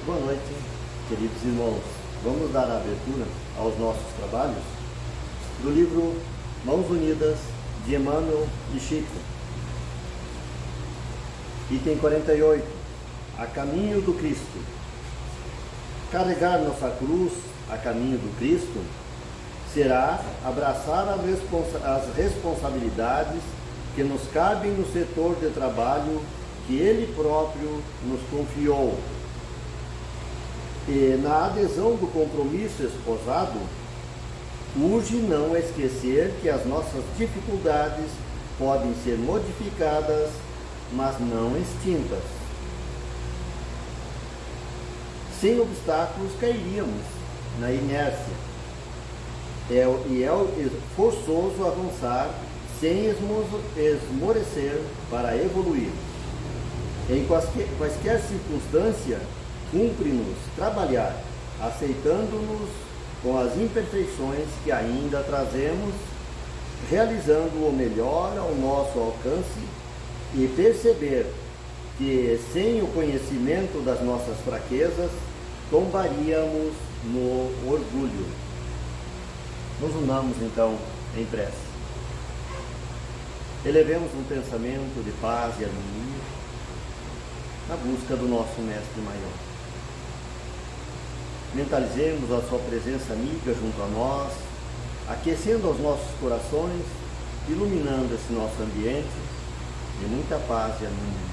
Boa noite, queridos irmãos. Vamos dar a abertura aos nossos trabalhos do livro Mãos Unidas, de Emmanuel e Chico. Item 48. A caminho do Cristo. Carregar nossa cruz a caminho do Cristo será abraçar as responsabilidades que nos cabem no setor de trabalho que Ele próprio nos confiou. E na adesão do compromisso esposado, urge não esquecer que as nossas dificuldades podem ser modificadas, mas não extintas. Sem obstáculos cairíamos na inércia. E é forçoso avançar sem esmorecer para evoluir. Em quaisquer circunstância, cumpre-nos trabalhar, aceitando-nos com as imperfeições que ainda trazemos, realizando o melhor ao nosso alcance e perceber que, sem o conhecimento das nossas fraquezas, tombaríamos no orgulho. Nos unamos então em prece. Elevemos um pensamento de paz e harmonia na busca do nosso Mestre Maior. Mentalizemos a sua presença amiga junto a nós, aquecendo os nossos corações, iluminando esse nosso ambiente de muita paz e harmonia.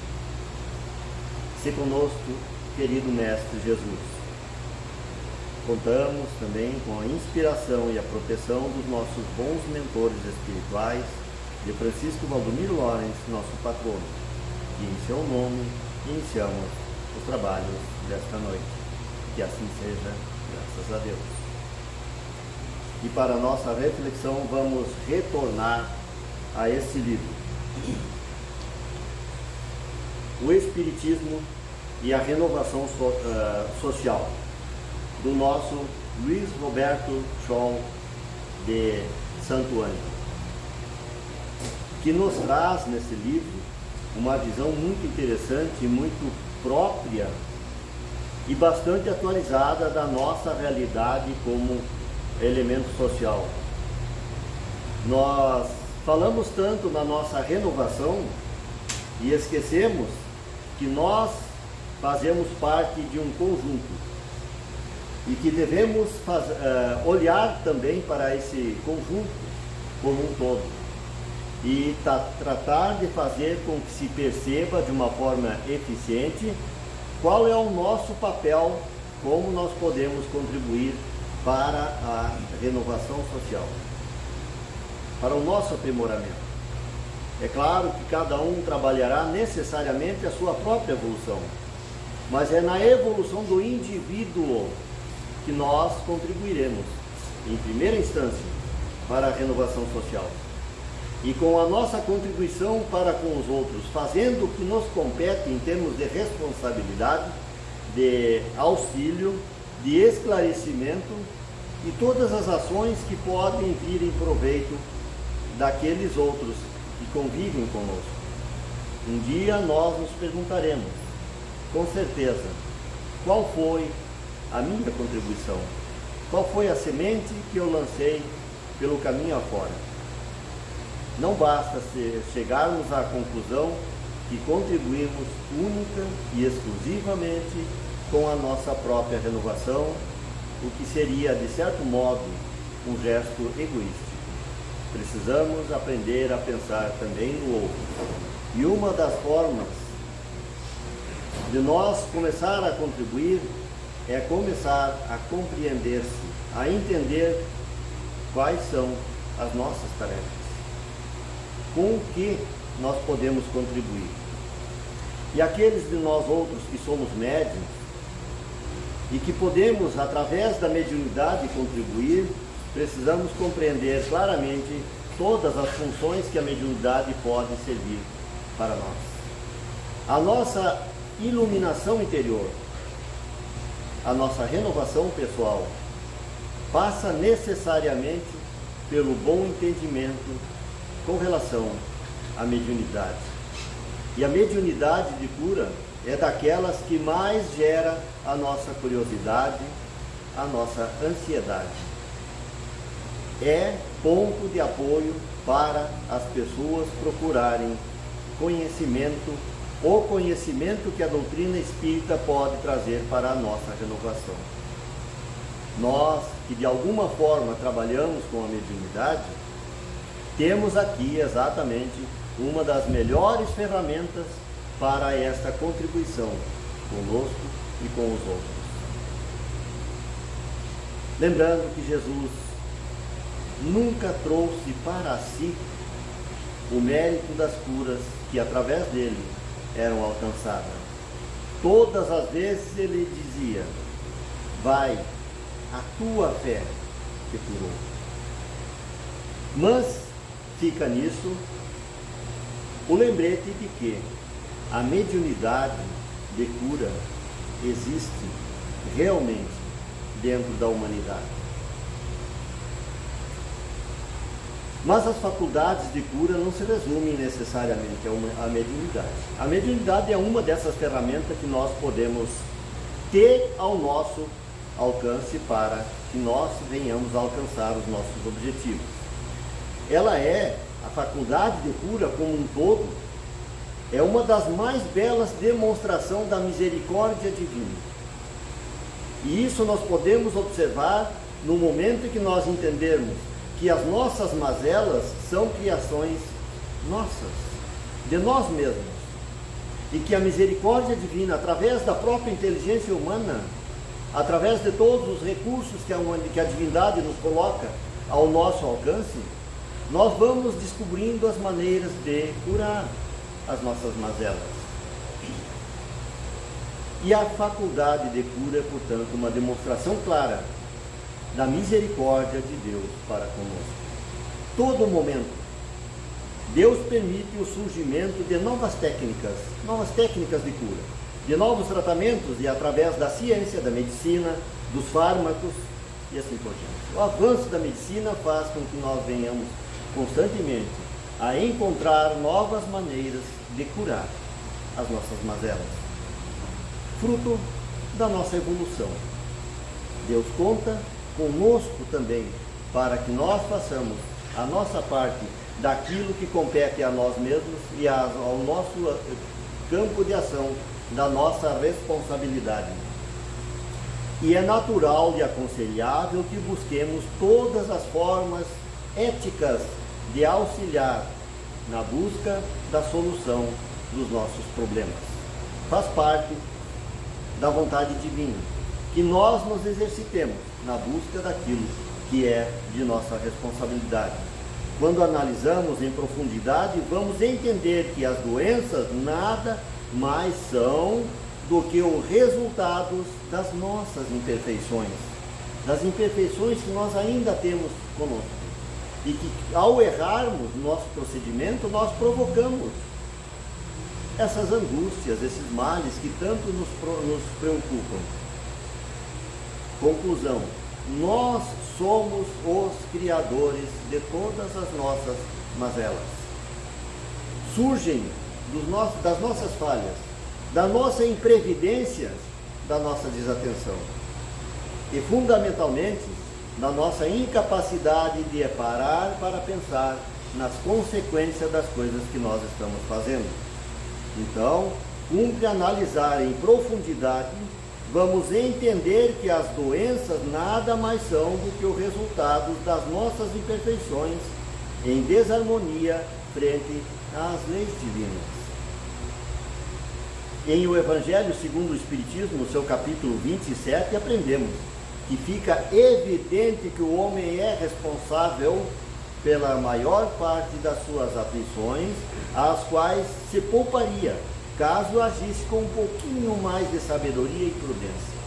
Se conosco, querido Mestre Jesus. Contamos também com a inspiração e a proteção dos nossos bons mentores espirituais, de Francisco Valdomiro Lawrence, nosso patrono, e em seu nome iniciamos os trabalhos desta noite. Que assim seja, graças a Deus. E para a nossa reflexão, vamos retornar a esse livro. O Espiritismo e a Renovação Social, do nosso Luiz Roberto Scholl de Santo Ângelo, que nos traz nesse livro uma visão muito interessante e muito própria e bastante atualizada da nossa realidade como elemento social. Nós falamos tanto na nossa renovação e esquecemos que nós fazemos parte de um conjunto e que devemos olhar também para esse conjunto como um todo e tratar de fazer com que se perceba de uma forma eficiente qual é o nosso papel, como nós podemos contribuir para a renovação social, para o nosso aprimoramento. É claro que cada um trabalhará necessariamente a sua própria evolução, mas é na evolução do indivíduo que nós contribuiremos, em primeira instância, para a renovação social. E com a nossa contribuição para com os outros, fazendo o que nos compete em termos de responsabilidade, de auxílio, de esclarecimento e todas as ações que podem vir em proveito daqueles outros que convivem conosco. Um dia nós nos perguntaremos, com certeza, qual foi a minha contribuição? Qual foi a semente que eu lancei pelo caminho afora? Não basta chegarmos à conclusão que contribuímos única e exclusivamente com a nossa própria renovação, o que seria, de certo modo, um gesto egoístico. Precisamos aprender a pensar também no outro. E uma das formas de nós começar a contribuir é começar a compreender-se, a entender quais são as nossas tarefas, com o que nós podemos contribuir. E aqueles de nós outros que somos médiuns e que podemos, através da mediunidade, contribuir, precisamos compreender claramente todas as funções que a mediunidade pode servir para nós. A nossa iluminação interior, a nossa renovação pessoal, passa necessariamente pelo bom entendimento com relação à mediunidade. E a mediunidade de cura é daquelas que mais gera a nossa curiosidade, a nossa ansiedade. É ponto de apoio para as pessoas procurarem conhecimento, o conhecimento que a doutrina espírita pode trazer para a nossa renovação. Nós, que de alguma forma trabalhamos com a mediunidade, temos aqui exatamente uma das melhores ferramentas para esta contribuição conosco e com os outros. Lembrando que Jesus nunca trouxe para si o mérito das curas que através dele eram alcançadas. Todas as vezes ele dizia: vai, a tua fé te curou. Mas fica nisso o lembrete de que a mediunidade de cura existe realmente dentro da humanidade. Mas as faculdades de cura não se resumem necessariamente à mediunidade. A mediunidade é uma dessas ferramentas que nós podemos ter ao nosso alcance para que nós venhamos a alcançar os nossos objetivos. Ela é, a faculdade de cura como um todo, é uma das mais belas demonstrações da misericórdia divina. E isso nós podemos observar no momento em que nós entendermos que as nossas mazelas são criações nossas, de nós mesmos. E que a misericórdia divina, através da própria inteligência humana, através de todos os recursos que a divindade nos coloca ao nosso alcance, nós vamos descobrindo as maneiras de curar as nossas mazelas. E a faculdade de cura é, portanto, uma demonstração clara da misericórdia de Deus para conosco. Todo momento, Deus permite o surgimento de novas técnicas de cura, de novos tratamentos, e através da ciência, da medicina, dos fármacos e assim por diante. O avanço da medicina faz com que nós venhamos constantemente a encontrar novas maneiras de curar as nossas mazelas, fruto da nossa evolução. Deus conta conosco também para que nós façamos a nossa parte daquilo que compete a nós mesmos e ao nosso campo de ação da nossa responsabilidade. E é natural e aconselhável que busquemos todas as formas éticas de auxiliar na busca da solução dos nossos problemas. Faz parte da vontade divina que nós nos exercitemos na busca daquilo que é de nossa responsabilidade. Quando analisamos em profundidade, vamos entender que as doenças nada mais são do que o resultado das nossas imperfeições, das imperfeições que nós ainda temos conosco. E que ao errarmos no nosso procedimento, nós provocamos essas angústias, esses males que tanto nos preocupam. Conclusão: nós somos os criadores de todas as nossas mazelas. Surgem das nossas falhas, da nossa imprevidência, da nossa desatenção. E fundamentalmente, da nossa incapacidade de parar para pensar nas consequências das coisas que nós estamos fazendo. Então, cumpre analisar em profundidade, vamos entender que as doenças nada mais são do que o resultado das nossas imperfeições em desarmonia frente às leis divinas. Em O Evangelho segundo o Espiritismo, no seu capítulo 27, aprendemos que fica evidente que o homem é responsável pela maior parte das suas aflições, às quais se pouparia caso agisse com um pouquinho mais de sabedoria e prudência.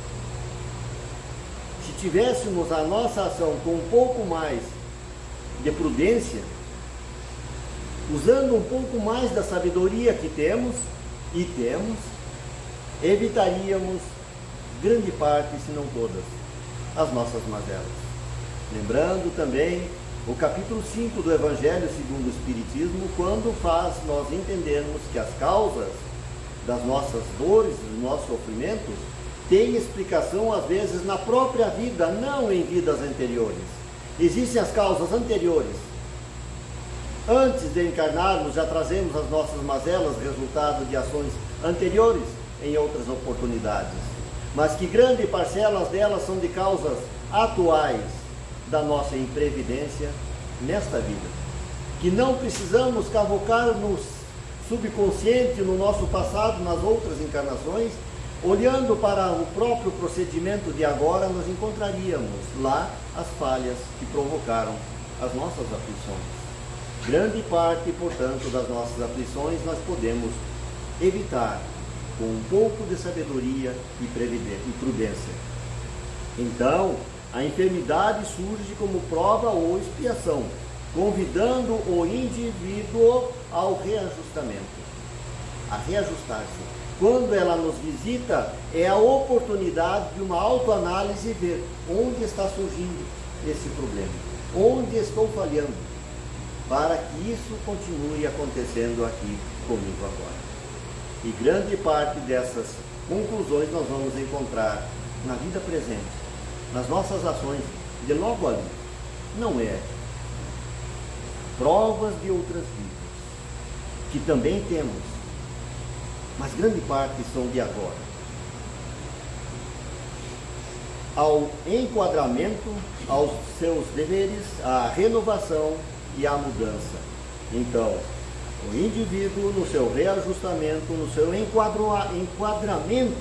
Se tivéssemos a nossa ação com um pouco mais de prudência, usando um pouco mais da sabedoria que temos, evitaríamos grande parte, se não todas, as nossas mazelas. Lembrando também o capítulo 5 do Evangelho segundo o Espiritismo, quando faz nós entendermos que as causas das nossas dores, dos nossos sofrimentos, tem explicação às vezes na própria vida, não em vidas anteriores. Existem as causas anteriores. Antes de encarnarmos, já trazemos as nossas mazelas, resultado de ações anteriores em outras oportunidades. Mas que grande parcela delas são de causas atuais da nossa imprevidência nesta vida. Que não precisamos cavocar no subconsciente, no nosso passado, nas outras encarnações, olhando para o próprio procedimento de agora, nós encontraríamos lá as falhas que provocaram as nossas aflições. Grande parte, portanto, das nossas aflições nós podemos evitar com um pouco de sabedoria e prudência. Então, a enfermidade surge como prova ou expiação, convidando o indivíduo ao reajustamento, a reajustar-se. Quando ela nos visita, é a oportunidade de uma autoanálise e ver onde está surgindo esse problema, onde estou falhando, para que isso continue acontecendo aqui comigo agora. E grande parte dessas conclusões nós vamos encontrar na vida presente, nas nossas ações de logo ali. Não é provas de outras vidas, que também temos, mas grande parte são de agora. Ao enquadramento, aos seus deveres, à renovação e à mudança. Então, o indivíduo, no seu reajustamento, no seu enquadramento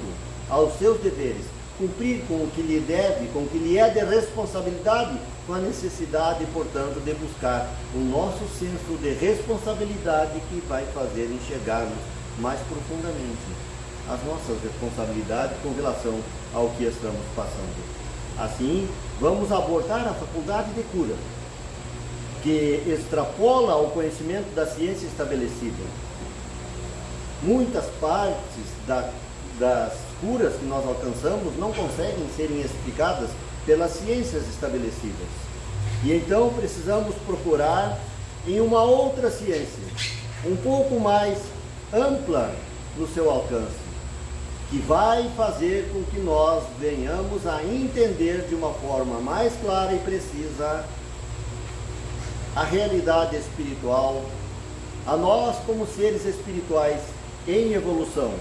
aos seus deveres, cumprir com o que lhe deve, com o que lhe é de responsabilidade, com a necessidade, portanto, de buscar o nosso senso de responsabilidade que vai fazer enxergarmos mais profundamente as nossas responsabilidades com relação ao que estamos passando. Assim, vamos abordar a faculdade de cura, que extrapola o conhecimento da ciência estabelecida. Muitas partes das curas que nós alcançamos não conseguem serem explicadas pelas ciências estabelecidas. E então precisamos procurar em uma outra ciência, um pouco mais ampla no seu alcance, que vai fazer com que nós venhamos a entender de uma forma mais clara e precisa a realidade espiritual, a nós como seres espirituais em evolução,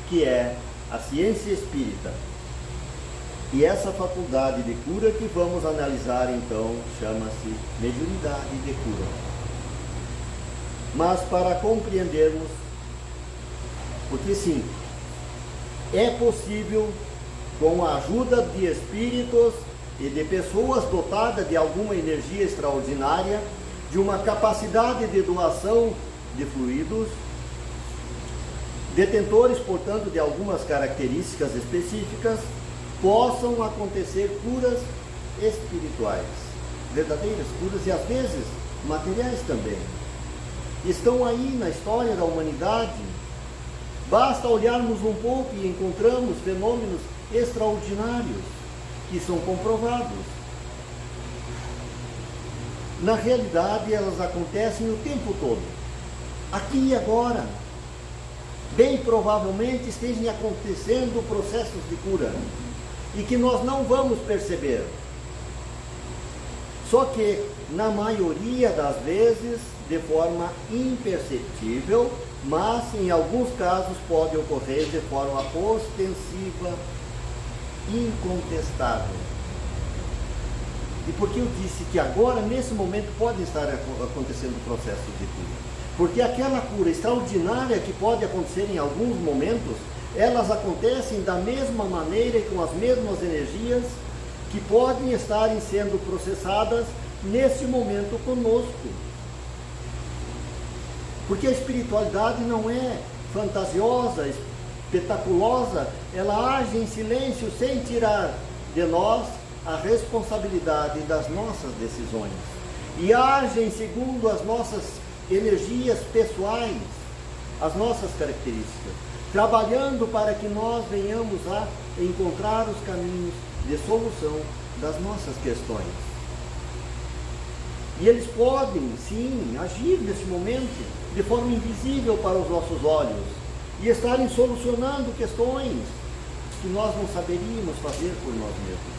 que é a ciência espírita. E essa faculdade de cura que vamos analisar então chama-se mediunidade de cura. Mas para compreendermos, porque sim, é possível, com a ajuda de espíritos e de pessoas dotadas de alguma energia extraordinária, de uma capacidade de doação de fluidos, detentores, portanto, de algumas características específicas, possam acontecer curas espirituais, verdadeiras curas e às vezes materiais também. Estão aí na história da humanidade. Basta olharmos um pouco e encontramos fenômenos extraordinários que são comprovados. Na realidade, elas acontecem o tempo todo, aqui e agora. Bem provavelmente estejam acontecendo processos de cura e que nós não vamos perceber. Só que, na maioria das vezes, de forma imperceptível, mas em alguns casos pode ocorrer de forma ostensiva, incontestável. E por que eu disse que agora, nesse momento, pode estar acontecendo o processo de cura? Porque aquela cura extraordinária que pode acontecer em alguns momentos, elas acontecem da mesma maneira e com as mesmas energias que podem estar sendo processadas nesse momento conosco. Porque a espiritualidade não é fantasiosa, espetaculosa, ela age em silêncio sem tirar de nós a responsabilidade das nossas decisões. E agem segundo as nossas energias pessoais, as nossas características, trabalhando para que nós venhamos a encontrar os caminhos de solução das nossas questões. E eles podem, sim, agir nesse momento de forma invisível para os nossos olhos, e estarem solucionando questões que nós não saberíamos fazer por nós mesmos.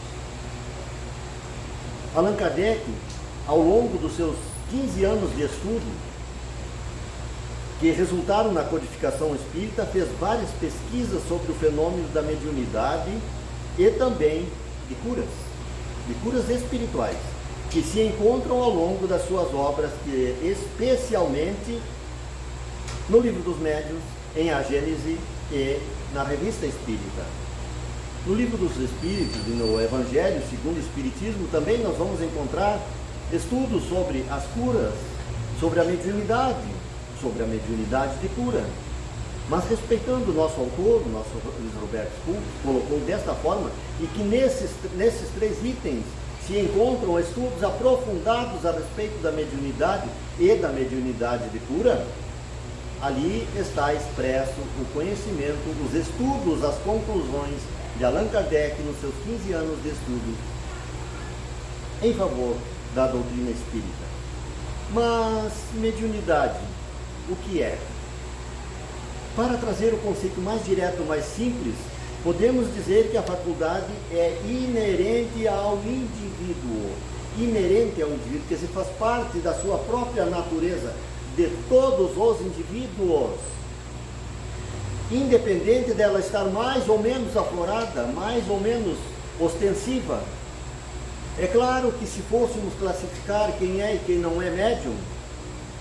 Allan Kardec, ao longo dos seus 15 anos de estudo, que resultaram na codificação espírita, fez várias pesquisas sobre o fenômeno da mediunidade e também de curas espirituais, que se encontram ao longo das suas obras, que especialmente no Livro dos Médiuns, em A Gênese e na Revista Espírita. No Livro dos Espíritos e no Evangelho segundo o Espiritismo também nós vamos encontrar estudos sobre as curas, sobre a mediunidade de cura. Mas respeitando o nosso autor, o nosso Luiz Roberto Spunk, colocou desta forma, e que nesses 3 itens se encontram estudos aprofundados a respeito da mediunidade e da mediunidade de cura. Ali está expresso o conhecimento, os estudos, as conclusões de Allan Kardec nos seus 15 anos de estudo em favor da doutrina espírita. Mas mediunidade, o que é? Para trazer o conceito mais direto, mais simples, podemos dizer que a faculdade é inerente ao indivíduo. Inerente ao indivíduo, quer dizer, faz parte da sua própria natureza, de todos os indivíduos. Independente dela estar mais ou menos aflorada, mais ou menos ostensiva. É claro que se fôssemos classificar quem é e quem não é médium,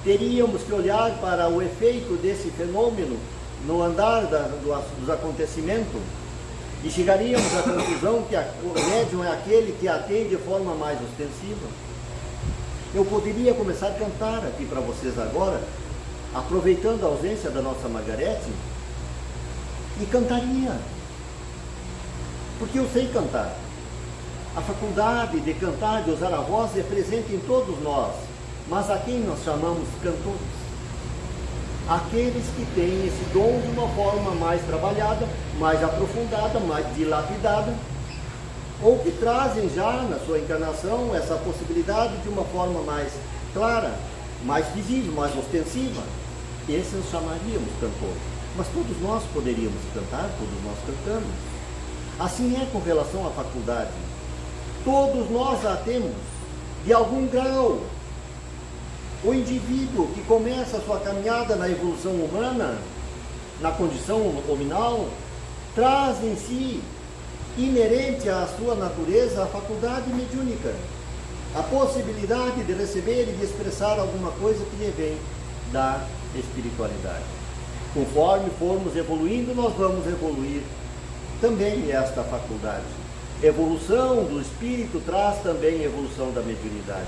teríamos que olhar para o efeito desse fenômeno no andar dos acontecimentos e chegaríamos à conclusão que o médium é aquele que atende de forma mais ostensiva. Eu poderia começar a cantar aqui para vocês agora, aproveitando a ausência da nossa Margarete, e cantaria, porque eu sei cantar. A faculdade de cantar, de usar a voz, é presente em todos nós, mas a quem nós chamamos cantores? Aqueles que têm esse dom de uma forma mais trabalhada, mais aprofundada, mais dilapidada, ou que trazem já na sua encarnação essa possibilidade de uma forma mais clara, mais visível, mais ostensiva. Esses nós chamaríamos cantores. Mas todos nós poderíamos cantar, todos nós cantamos. Assim é com relação à faculdade. Todos nós a temos, de algum grau. O indivíduo que começa a sua caminhada na evolução humana, na condição hominal, traz em si, inerente à sua natureza, a faculdade mediúnica, a possibilidade de receber e de expressar alguma coisa que lhe vem da espiritualidade. Conforme formos evoluindo, nós vamos evoluir também esta faculdade. Evolução do espírito traz também evolução da mediunidade.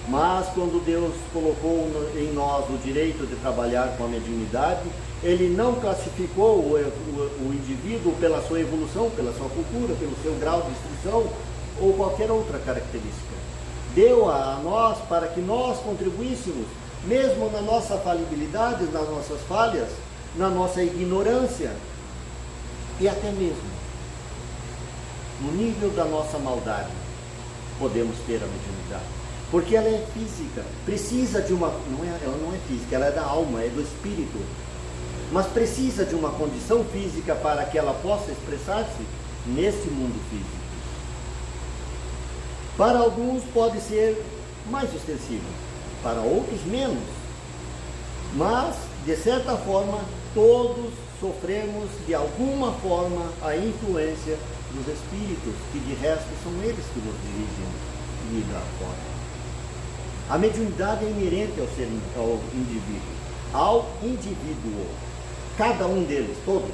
Mas quando Deus colocou em nós o direito de trabalhar com a mediunidade, Ele não classificou o indivíduo pela sua evolução, pela sua cultura, pelo seu grau de instrução ou qualquer outra característica. Deu a nós para que nós contribuíssemos, mesmo na nossa falibilidade, nas nossas falhas, na nossa ignorância e até mesmo no nível da nossa maldade, podemos ter a mediunidade. Porque ela é física, precisa de uma... ela não é física, ela é da alma, é do espírito. Mas precisa de uma condição física para que ela possa expressar-se nesse mundo físico. Para alguns pode ser mais ostensivo, para outros menos. Mas, de certa forma, todos sofremos de alguma forma a influência dos espíritos, que de resto são eles que nos dirigem vida fora. A mediunidade é inerente ao indivíduo, cada um deles, todos.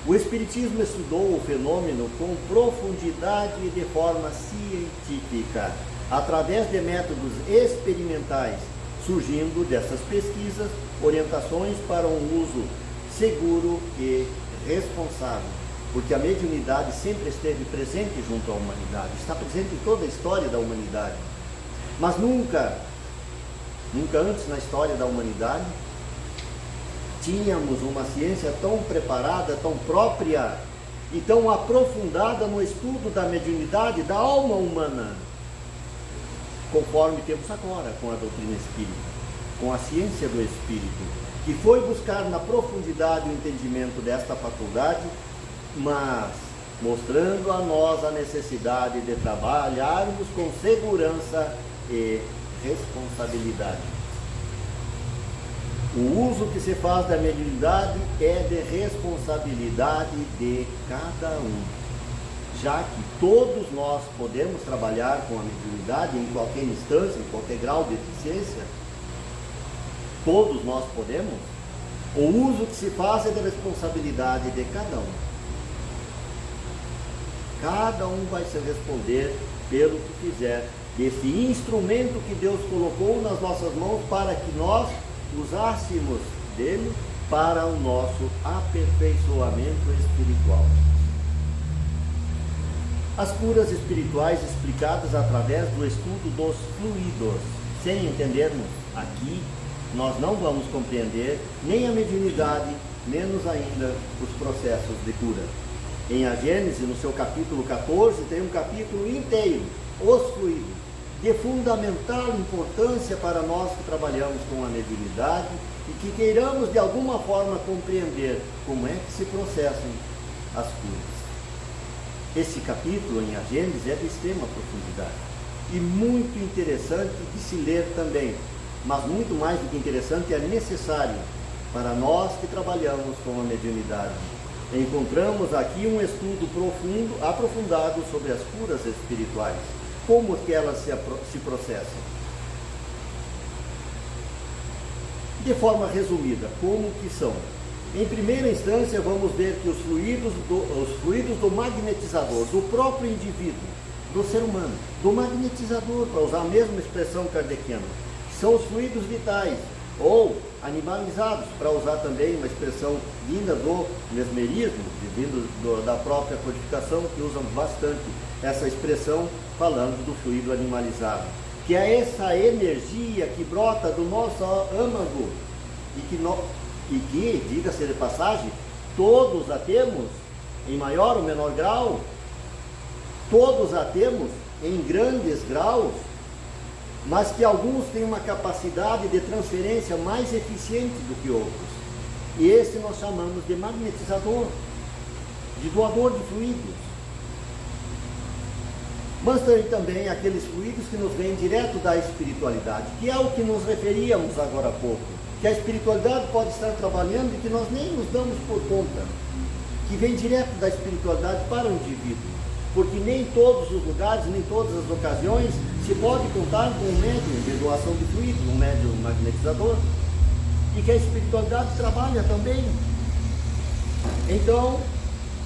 O Espiritismo estudou o fenômeno com profundidade e de forma científica, através de métodos experimentais, surgindo dessas pesquisas orientações para um uso seguro e responsável, porque a mediunidade sempre esteve presente junto à humanidade, está presente em toda a história da humanidade. Mas nunca antes na história da humanidade, tínhamos uma ciência tão preparada, tão própria e tão aprofundada no estudo da mediunidade da alma humana, conforme temos agora com a doutrina espírita. com a ciência do Espírito, que foi buscar na profundidade o entendimento desta faculdade, mas mostrando a nós a necessidade de trabalharmos com segurança e responsabilidade. O uso que se faz da mediunidade é de responsabilidade de cada um, já que todos nós podemos trabalhar com a mediunidade em qualquer instância, em qualquer grau de eficiência, todos nós podemos, o uso que se faz é de responsabilidade de cada um. Cada um vai se responder pelo que fizer, desse instrumento que Deus colocou nas nossas mãos para que nós usássemos dele para o nosso aperfeiçoamento espiritual. As curas espirituais explicadas através do estudo dos fluidos. Sem entendermos aqui, nós não vamos compreender nem a mediunidade, menos ainda os processos de cura. Em A Gênese, no seu capítulo 14, tem um capítulo inteiro, os fluidos, de fundamental importância para nós que trabalhamos com a mediunidade e que queiramos de alguma forma compreender como é que se processam as curas. Esse capítulo em A Gênese é de extrema profundidade e muito interessante de se ler também, mas muito mais do que interessante, é necessário para nós que trabalhamos com a mediunidade. Encontramos aqui um estudo profundo, aprofundado sobre as curas espirituais, como que elas se processam. De forma resumida, como que são? Em primeira instância, vamos ver que os fluidos do magnetizador, do próprio indivíduo, do ser humano, do magnetizador, para usar a mesma expressão kardeciana, são os fluidos vitais, ou animalizados, para usar também uma expressão vinda do mesmerismo, vindo da própria codificação, que usam bastante essa expressão falando do fluido animalizado, que é essa energia que brota do nosso âmago e que, diga-se de passagem, todos a temos em maior ou menor grau, todos a temos em grandes graus, mas que alguns têm uma capacidade de transferência mais eficiente do que outros. E esse nós chamamos de magnetizador, de doador de fluidos. Mas tem também aqueles fluidos que nos vêm direto da espiritualidade, que é o que nos referíamos agora há pouco, que a espiritualidade pode estar trabalhando e que nós nem nos damos por conta, que vem direto da espiritualidade para o indivíduo. Porque nem em todos os lugares, nem em todas as ocasiões, se pode contar com um médium de doação de fluido, um médium magnetizador, e que a espiritualidade trabalha também. Então,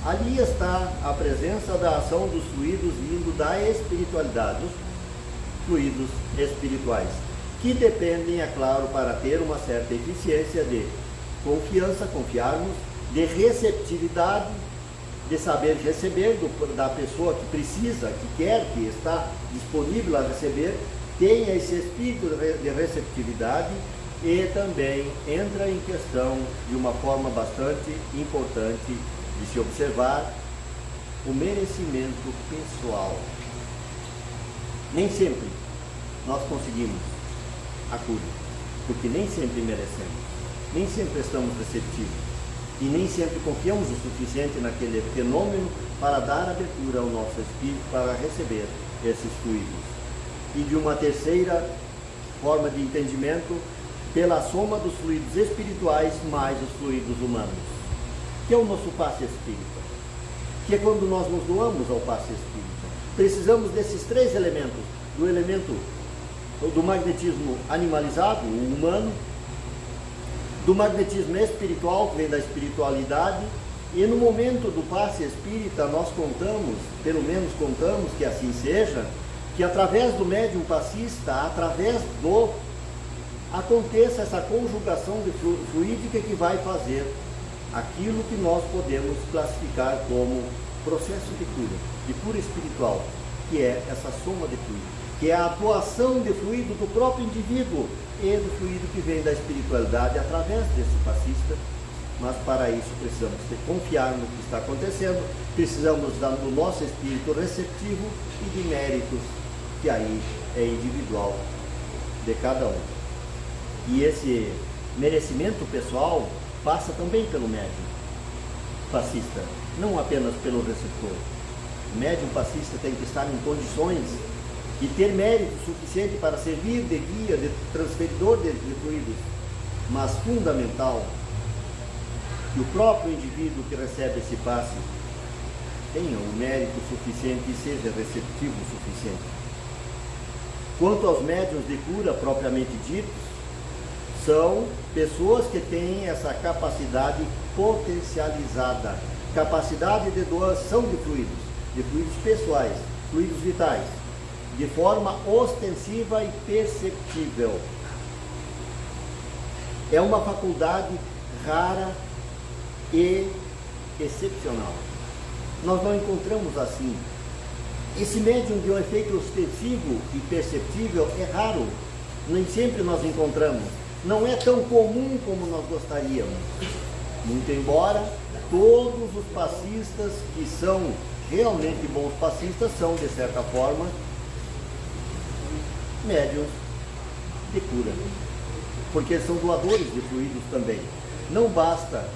ali está a presença da ação dos fluidos vindo da espiritualidade, os fluidos espirituais, que dependem, é claro, para ter uma certa eficiência de confiança, confiarmos, de receptividade, de saber receber da pessoa que precisa, que quer, que está disponível a receber, tenha esse espírito de receptividade e também entra em questão de uma forma bastante importante de se observar o merecimento pessoal. Nem sempre nós conseguimos a cura, porque nem sempre merecemos, nem sempre estamos receptivos. E nem sempre confiamos o suficiente naquele fenômeno para dar abertura ao nosso espírito para receber esses fluidos. E de uma terceira forma de entendimento, pela soma dos fluidos espirituais mais os fluidos humanos, que é o nosso passe espírita, que é quando nós nos doamos ao passe espírita. Precisamos desses três elementos, do elemento do magnetismo animalizado, o humano, do magnetismo espiritual, que vem da espiritualidade, e no momento do passe espírita nós contamos, pelo menos contamos que assim seja, que através do médium passista, através do, aconteça essa conjugação de fluídica que vai fazer aquilo que nós podemos classificar como processo de cura espiritual, que é essa soma de fluido, que é a atuação de fluido do próprio indivíduo e do fluido que vem da espiritualidade através desse passista. Mas para isso precisamos confiar no que está acontecendo, precisamos do nosso espírito receptivo e de méritos, que aí é individual de cada um. E esse merecimento pessoal passa também pelo médium passista, não apenas pelo receptor. O médium passista tem que estar em condições e ter mérito suficiente para servir de guia, de transferidor de fluidos, mas fundamental que o próprio indivíduo que recebe esse passe tenha o mérito suficiente e seja receptivo o suficiente. Quanto aos médiuns de cura propriamente ditos, são pessoas que têm essa capacidade potencializada, capacidade de doação de fluidos pessoais, fluidos vitais, de forma ostensiva e perceptível. É uma faculdade rara e excepcional. Nós não encontramos assim. Esse médium de um efeito ostensivo e perceptível é raro. Nem sempre nós encontramos. Não é tão comum como nós gostaríamos. Muito embora todos os passistas que são realmente bons passistas são, de certa forma, médiuns de cura. Porque são doadores de fluidos também. Não basta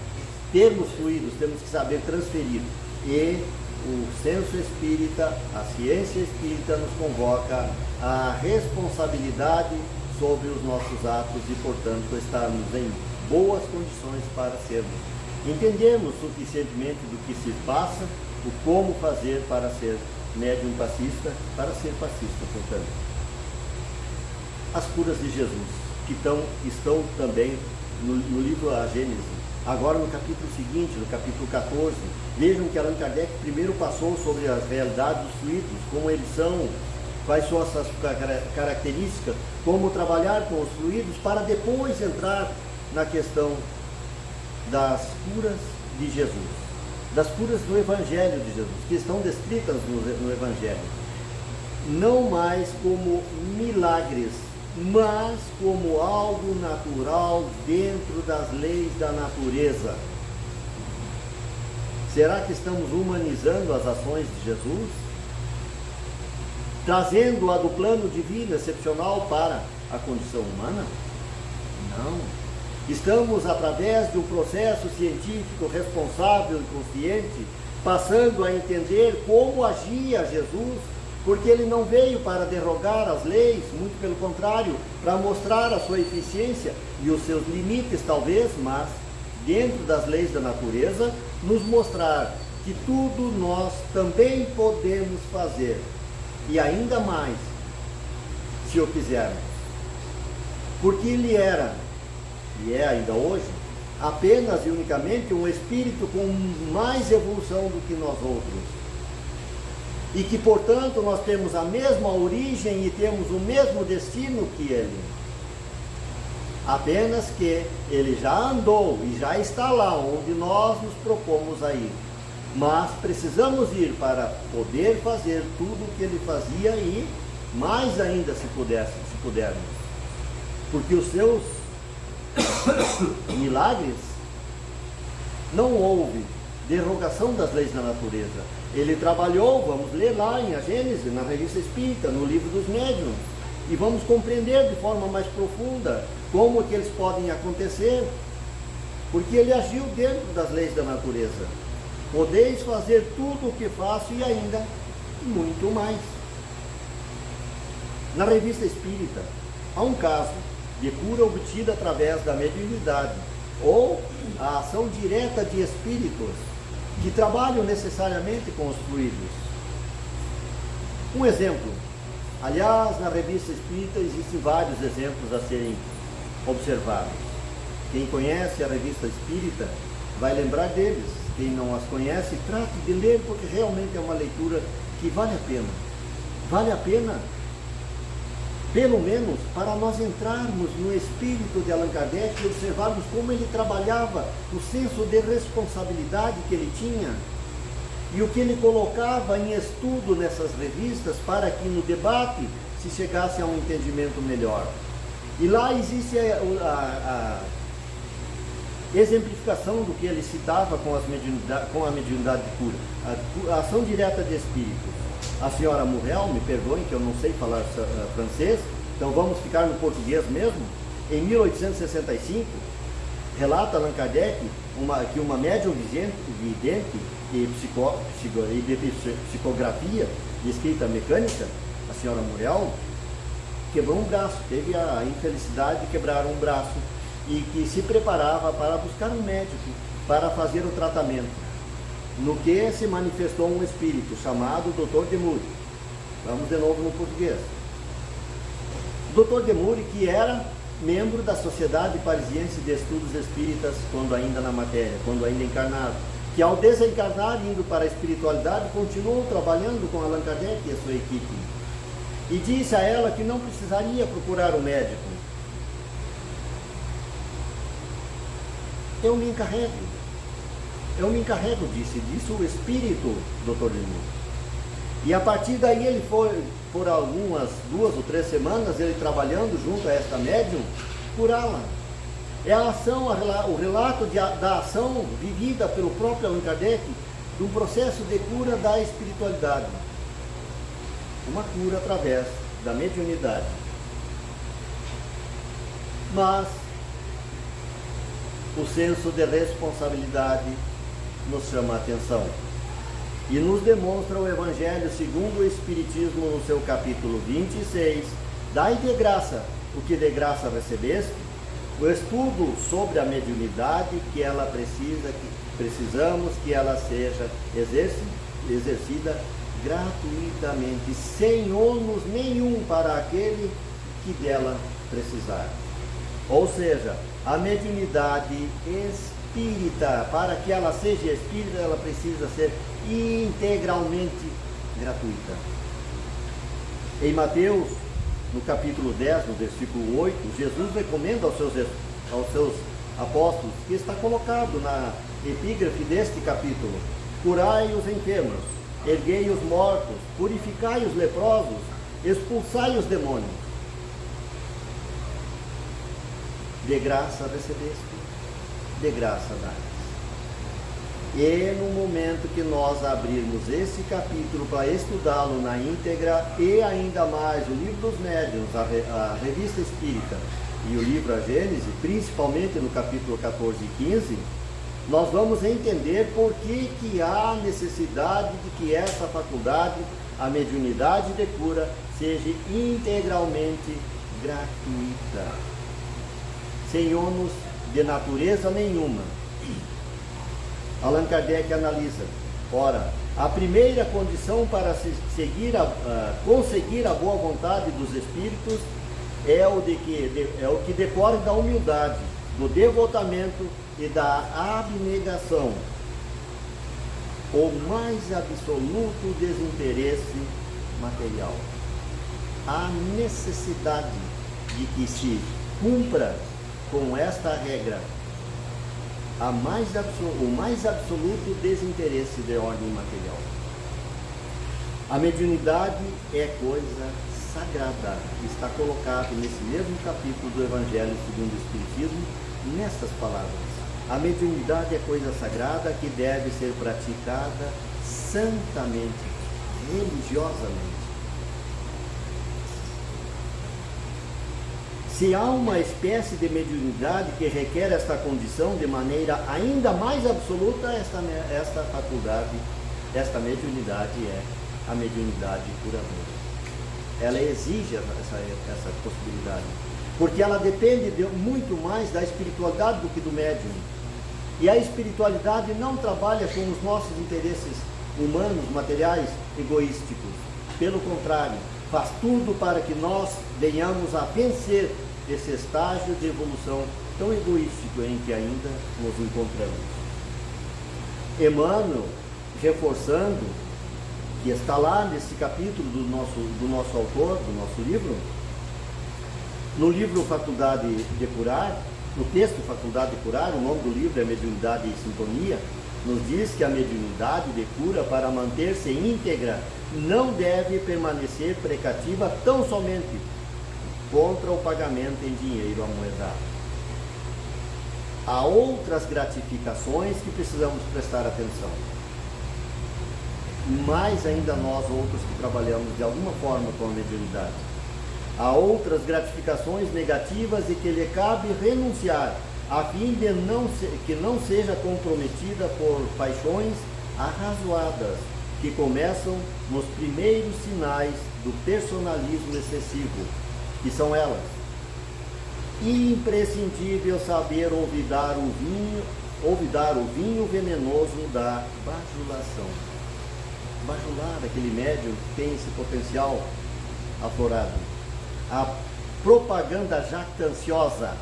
termos fluidos, temos que saber transferir. E o senso espírita, a ciência espírita nos convoca à responsabilidade sobre os nossos atos e, portanto, estarmos em boas condições para sermos. Entendermos suficientemente do que se passa, o como fazer para ser médium passista, para ser passista, portanto. As curas de Jesus, que estão também no livro A Gênese. Agora no capítulo seguinte, no capítulo 14, vejam que Allan Kardec primeiro passou sobre as realidades dos fluidos, como eles são, quais são essas características, como trabalhar com os fluidos, para depois entrar na questão das curas de Jesus, das curas do Evangelho de Jesus, que estão descritas no Evangelho, não mais como milagres, mas como algo natural dentro das leis da natureza. Será que estamos humanizando as ações de Jesus? Trazendo-a do plano divino excepcional para a condição humana? Não. Estamos, através de um processo científico responsável e consciente, passando a entender como agia Jesus, porque ele não veio para derrogar as leis, muito pelo contrário, para mostrar a sua eficiência e os seus limites talvez, mas dentro das leis da natureza, nos mostrar que tudo nós também podemos fazer, e ainda mais, se o quisermos. Porque ele era, e é ainda hoje, apenas e unicamente um espírito com mais evolução do que nós outros. E que, portanto, nós temos a mesma origem e temos o mesmo destino que ele. Apenas que ele já andou e já está lá onde nós nos propomos a ir. Mas precisamos ir para poder fazer tudo o que ele fazia e mais ainda se pudermos. Porque os seus milagres não houve derrogação das leis da natureza. Ele trabalhou, vamos ler lá em A Gênese, na Revista Espírita, no Livro dos Médiuns, e vamos compreender de forma mais profunda como que eles podem acontecer, porque ele agiu dentro das leis da natureza. Podeis fazer tudo o que faço e ainda muito mais. Na Revista Espírita, há um caso de cura obtida através da mediunidade, ou a ação direta de espíritos, que trabalham necessariamente com os fluidos. Um exemplo, aliás, na Revista Espírita existem vários exemplos a serem observados. Quem conhece a Revista Espírita vai lembrar deles. Quem não as conhece, trate de ler, porque realmente é uma leitura que vale a pena. Vale a pena, pelo menos, para nós entrarmos no espírito de Allan Kardec e observarmos como ele trabalhava, o senso de responsabilidade que ele tinha e o que ele colocava em estudo nessas revistas para que no debate se chegasse a um entendimento melhor. E lá existe a exemplificação do que ele citava com a mediunidade de cura, a ação direta de espíritos. A senhora Murrell, me perdoem que eu não sei falar francês, então vamos ficar no português mesmo. em 1865, relata Allan Kardec que uma médium vidente e de psicografia e escrita mecânica, a senhora Muriel, quebrou um braço, teve a infelicidade de quebrar um braço e que se preparava para buscar um médico para fazer o tratamento, no que se manifestou um espírito chamado Dr. Demure. Vamos de novo no português. Dr. Demure, que era membro da Sociedade Parisiense de Estudos Espíritas, quando ainda na matéria, quando ainda encarnado, que ao desencarnar, indo para a espiritualidade, continuou trabalhando com Allan Kardec e a sua equipe. E disse a ela que não precisaria procurar um médico. Eu me encarrego, disse o espírito, Dr. Demure. E a partir daí ele foi, por algumas 2 ou 3 semanas, ele trabalhando junto a esta médium, curá-la. É a ação, o relato da ação vivida pelo próprio Allan Kardec, de um processo de cura da espiritualidade. Uma cura através da mediunidade. Mas o senso de responsabilidade nos chama a atenção e nos demonstra o Evangelho segundo o Espiritismo no seu capítulo 26, dai de graça o que de graça recebeste, o estudo sobre a mediunidade que ela precisamos que ela seja exercida gratuitamente, sem ônus nenhum para aquele que dela precisar. Ou seja, a mediunidade espírita, para que ela seja espírita, ela precisa ser integralmente gratuita. Em Mateus, no capítulo 10, no versículo 8, Jesus recomenda aos seus apóstolos, que está colocado na epígrafe deste capítulo: curai os enfermos, erguei os mortos, purificai os leprosos, expulsai os demônios. De graça recebeste, de graça dai. E no momento que nós abrirmos esse capítulo para estudá-lo na íntegra, e ainda mais o livro dos médiuns, a revista espírita e o livro A Gênese, principalmente no capítulo 14 e 15, nós vamos entender por que há necessidade de que essa faculdade, a mediunidade de cura, seja integralmente gratuita, sem ônus de natureza nenhuma. Allan Kardec analisa: ora, a primeira condição para conseguir a boa vontade dos espíritos é o que decorre da humildade, do devotamento e da abnegação, o mais absoluto desinteresse material. A necessidade de que se cumpra com esta regra o mais absoluto desinteresse de ordem material. A mediunidade é coisa sagrada. Está colocado nesse mesmo capítulo do Evangelho segundo o Espiritismo, nestas palavras: a mediunidade é coisa sagrada que deve ser praticada santamente, religiosamente. Se há uma espécie de mediunidade que requer esta condição de maneira ainda mais absoluta, esta faculdade, esta mediunidade é a mediunidade curadora. Ela exige essa possibilidade, porque ela depende muito mais da espiritualidade do que do médium. E a espiritualidade não trabalha com os nossos interesses humanos, materiais, egoísticos. Pelo contrário, faz tudo para que nós venhamos a vencer esse estágio de evolução tão egoístico em que ainda nos encontramos. Emmanuel, reforçando, que está lá nesse capítulo do nosso autor, do nosso livro, no livro Faculdade de Curar, no texto Faculdade de Curar, o nome do livro é Mediunidade e Sintonia, nos diz que a mediunidade de cura, para manter-se íntegra, não deve permanecer precativa tão somente contra o pagamento em dinheiro amoedado. Há outras gratificações que precisamos prestar atenção. Mais ainda nós outros que trabalhamos de alguma forma com a mediunidade. a outras gratificações negativas e que lhe cabe renunciar, a fim de que não seja comprometida por paixões arrazoadas, que começam nos primeiros sinais do personalismo excessivo, que são elas: imprescindível saber olvidar o vinho venenoso da bajulação. Bajular, aquele médium que tem esse potencial aflorado. A propaganda jactanciosa,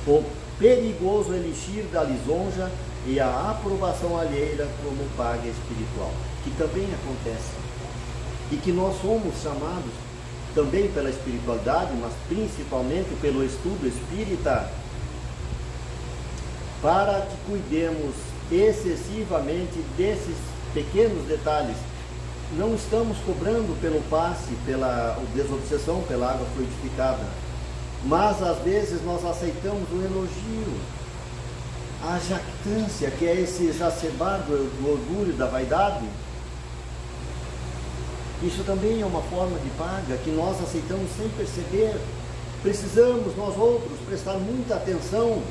o perigoso elixir da lisonja e a aprovação alheia como paga espiritual, que também acontece. E que nós somos chamados também pela espiritualidade, mas principalmente pelo estudo espírita, para que cuidemos excessivamente desses pequenos detalhes. Não estamos cobrando pelo passe, pela desobsessão pela água fluidificada, mas às vezes nós aceitamos o elogio, a jactância, que é esse exacerbar do orgulho, da vaidade. Isso também é uma forma de paga que nós aceitamos sem perceber. Precisamos, nós outros, prestar muita atenção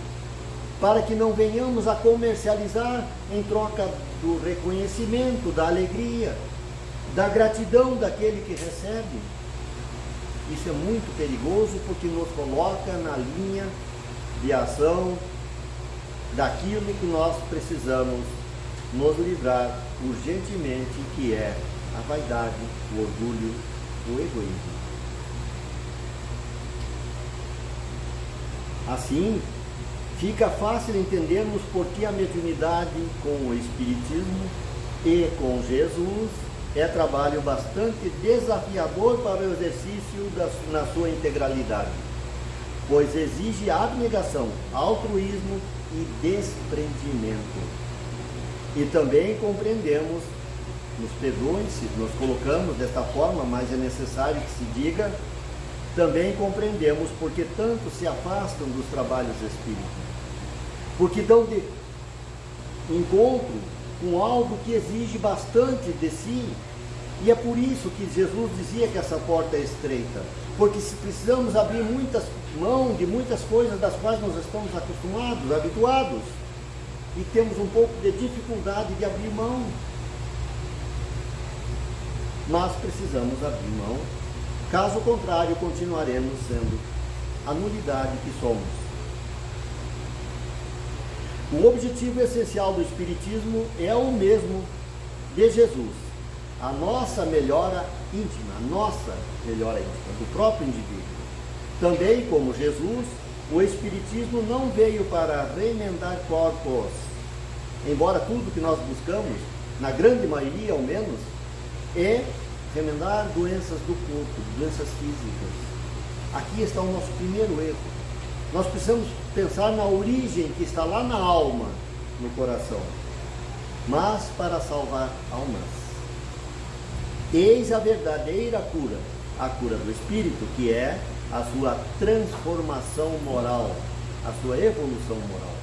para que não venhamos a comercializar em troca do reconhecimento, da alegria, da gratidão daquele que recebe. Isso é muito perigoso porque nos coloca na linha de ação daquilo que nós precisamos nos livrar urgentemente, que é a vaidade, o orgulho, o egoísmo. Assim, fica fácil entendermos por que a mediunidade com o Espiritismo e com Jesus é trabalho bastante desafiador para o exercício na sua integralidade, pois exige abnegação, altruísmo e desprendimento. E também compreendemos, nos perdoem se nos colocamos desta forma, mas é necessário que se diga, também compreendemos porque tanto se afastam dos trabalhos espíritas, porque dão de encontro com algo que exige bastante de si, e é por isso que Jesus dizia que essa porta é estreita, porque se precisamos abrir mão de muitas coisas das quais nós estamos acostumados, habituados, e temos um pouco de dificuldade de abrir mão, mas precisamos abrir mão, caso contrário continuaremos sendo a nulidade que somos. O objetivo essencial do Espiritismo é o mesmo de Jesus, a nossa melhora íntima, do próprio indivíduo. Também como Jesus, o Espiritismo não veio para remendar corpos, embora tudo que nós buscamos, na grande maioria ao menos, é remendar doenças do corpo, doenças físicas. Aqui está o nosso primeiro erro. Nós precisamos pensar na origem que está lá na alma, no coração, mas para salvar almas. Eis a verdadeira cura, a cura do espírito, que é a sua transformação moral, a sua evolução moral.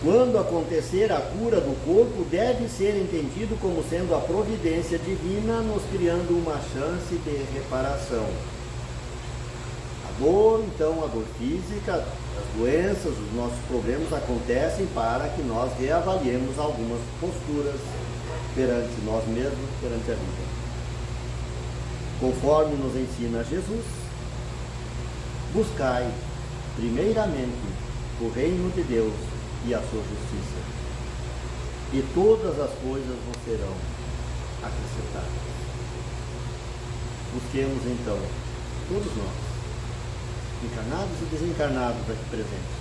Quando acontecer a cura do corpo, deve ser entendido como sendo a providência divina nos criando uma chance de reparação. A dor, então, a dor física, as doenças, os nossos problemas acontecem para que nós reavaliemos algumas posturas perante nós mesmos, perante a vida. Conforme nos ensina Jesus, buscai primeiramente o reino de Deus e a sua justiça, e todas as coisas vos serão acrescentadas. Busquemos então, todos nós, encarnados e desencarnados aqui presentes,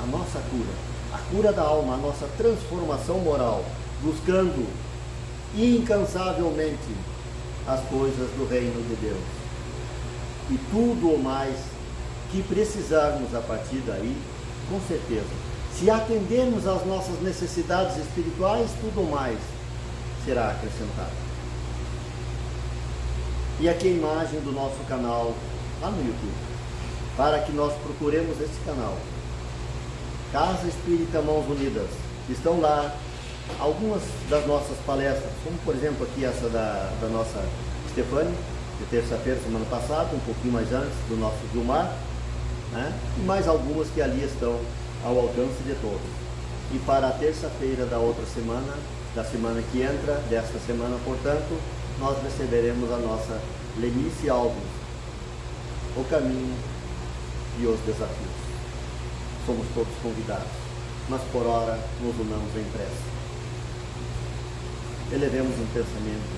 a nossa cura, a cura da alma, a nossa transformação moral, buscando incansavelmente as coisas do reino de Deus. E tudo o mais que precisarmos a partir daí, com certeza, se atendermos às nossas necessidades espirituais, tudo o mais será acrescentado. E aqui a imagem do nosso canal lá no YouTube, para que nós procuremos esse canal. Casa Espírita Mãos Unidas. Estão lá algumas das nossas palestras, como por exemplo aqui essa da nossa Stefane, de terça-feira, semana passada, um pouquinho mais antes do nosso Gilmar, né? E mais algumas que ali estão ao alcance de todos. E para a terça-feira da outra semana, da semana que entra, desta semana, portanto, nós receberemos a nossa Lenice Alves, o caminho e os desafios. Somos todos convidados, mas por hora nos unamos em prece. Elevemos um pensamento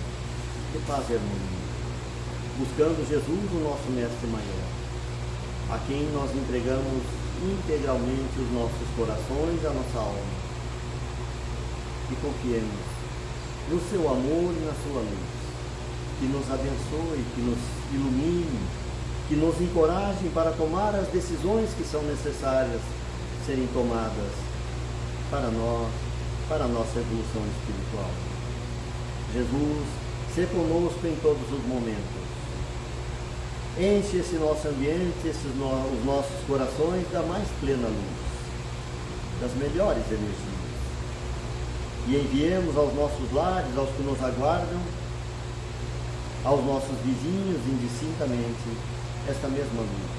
de paz e harmonia, buscando Jesus, o nosso Mestre Maior, a quem nós entregamos integralmente os nossos corações e a nossa alma. E confiemos no seu amor e na sua luz, que nos abençoe, que nos ilumine, que nos encoraje para tomar as decisões que são necessárias serem tomadas para nós, para a nossa evolução espiritual. Jesus, se conosco em todos os momentos. Enche esse nosso ambiente, os nossos corações da mais plena luz, das melhores energias. E enviemos aos nossos lares, aos que nos aguardam, aos nossos vizinhos indistintamente, esta mesma luz.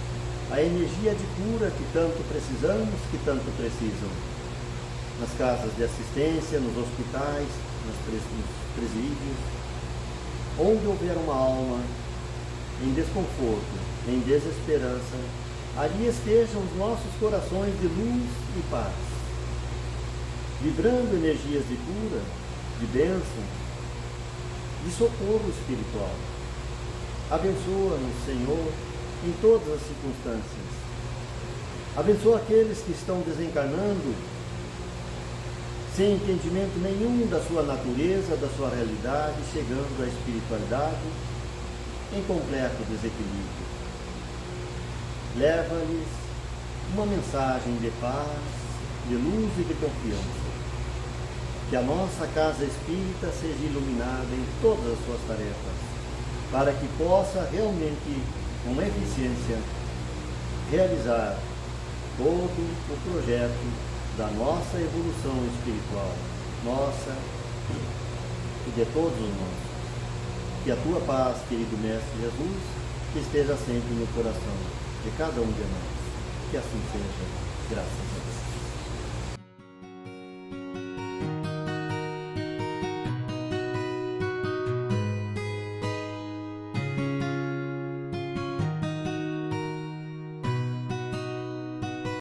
A energia de cura que tanto precisamos, que tanto precisam. Nas casas de assistência, nos hospitais, nos presídios, onde houver uma alma em desconforto, em desesperança, ali estejam os nossos corações de luz e paz, vibrando energias de cura, de bênção, de socorro espiritual. Abençoa-nos, Senhor, em todas as circunstâncias. Abençoa aqueles que estão desencarnando sem entendimento nenhum da sua natureza, da sua realidade, chegando à espiritualidade em completo desequilíbrio. Leva-lhes uma mensagem de paz, de luz e de confiança. Que a nossa casa espírita seja iluminada em todas as suas tarefas, para que possa realmente, com eficiência, realizar todo o projeto da nossa evolução espiritual, nossa e de todos nós. Que a tua paz, querido Mestre Jesus, esteja sempre no coração de cada um de nós. Que assim seja, graças a Deus.